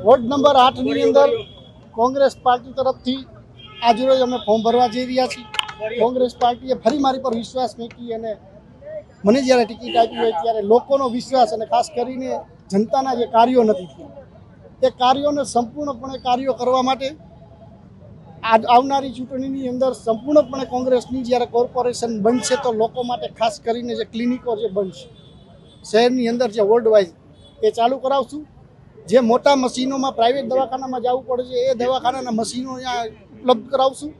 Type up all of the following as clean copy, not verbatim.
Ward number 8 ની અંદર Congress party તરફથી આજરોજ અમે ફોર્મ ભરવા જઈ રહ્યા છીએ। કોંગ્રેસ પાર્ટીએ ફરી મારી પર વિશ્વાસ મૂકી અને મને જ્યારે ટિકિટ આપી હોય ત્યારે લોકોનો વિશ્વાસ અને ખાસ કરીને જનતાના જે કાર્યો નથી થયા એ કાર્યોને સંપૂર્ણપણે કાર્યો કરવા માટે આવનારી ચૂંટણીની અંદર સંપૂર્ણપણે કોંગ્રેસની જ્યારે કોર્પોરેશન બનશે તો લોકો માટે ખાસ કરીને જે ક્લિનિકો જે બનશે શહેરની અંદર જે વોર્ડ વાઇઝ એ ચાલુ કરાવશું। જે મોટા મશીનોમાં પ્રાઇવેટ દવાખાનામાં જવું પડે છે એ દવાખાનાના મશીનો અહીંયા ઉપલબ્ધ કરાવશું।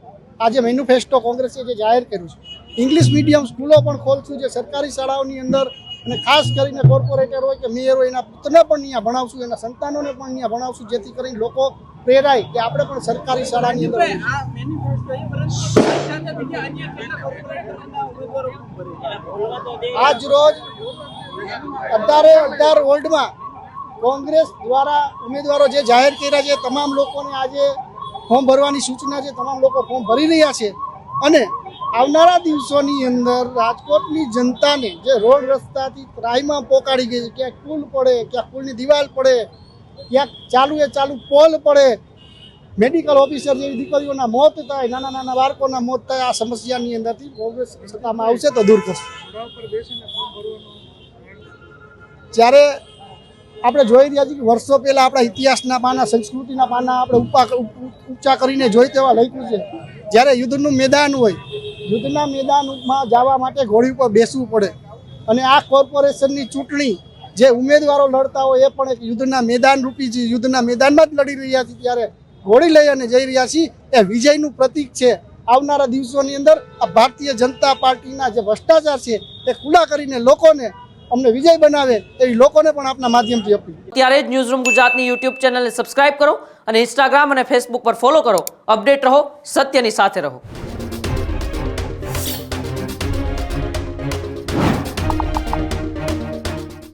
આજે મેન્યુફેસ્ટો કોંગ્રેસે જે જાહેર કર્યું છે ઇંગ્લિશ મીડિયમ સ્કૂલો પણ ખોલશું જે સરકારી શાળાઓની અંદર અને ખાસ કરીને કોર્પોરેટર હોય કે મેયર હોય એના પુત્રને પણ અહીંયા ભણાવશું, એના સંતાનોને પણ અહીંયા ભણાવશું જેથી કરીને લોકો પ્રેરાય કે આપણે પણ સરકારી શાળાની અંદર। આજ રોજ 18 વોર્ડમાં કોંગ્રેસ દ્વારા ઉમેદવારો જે જાહેર કર્યા છે તમામ લોકોને આજે ફોર્મ ભરવાની સૂચના છે। તમામ લોકો ફોર્મ ભરી રહ્યા છે અને આવનારા દિવસોની અંદર રાજકોટની જનતાને જે રોડ રસ્તાથી ત્રાહીમાં પોકાડી ગઈ છે, ક્યાંક પુલ પડે, ક્યાંક પુલની દિવાલ પડે, ક્યાંક ચાલુ પોલ પડે, મેડિકલ ઓફિસર જેવી દીકરીઓના મોત થાય, નાના નાના બાળકોના મોત થાય, આ સમસ્યાની અંદરથી કોંગ્રેસ સત્તામાં આવશે તો દૂર કરશે। જ્યારે આપણે જોઈ રહ્યા છીએ કે વર્ષો પહેલાં આપણા ઇતિહાસના પાના, સંસ્કૃતિના પાના આપણે ઊંચા કરીને જોઈ તેવા લખ્યું છે જ્યારે યુદ્ધનું મેદાન હોય, યુદ્ધના મેદાનમાં જવા માટે ઘોડી ઉપર બેસવું પડે અને આ કોર્પોરેશનની ચૂંટણી જે ઉમેદવારો લડતા હોય એ પણ એક યુદ્ધના મેદાન રૂપી છે, યુદ્ધના મેદાનમાં જ લડી રહ્યા છે ત્યારે ઘોડી લઈ અને જઈ રહ્યા છીએ એ વિજયનું પ્રતીક છે। આવનારા દિવસોની અંદર આ ભારતીય જનતા પાર્ટીના જે ભ્રષ્ટાચાર છે એ ખુલ્લા કરીને લોકોને અમને વિજય બનાવે એવી લોકોને પણ આપના માધ્યમથી અપીલ। ત્યારે જ ન્યૂઝરૂમ ગુજરાતની યુટ્યુબ ચેનલને સબસ્ક્રાઇબ કરો અને ઇન્સ્ટાગ્રામ અને ફેસબુક પર ફોલો કરો। અપડેટ રહો, સત્યની સાથે રહો।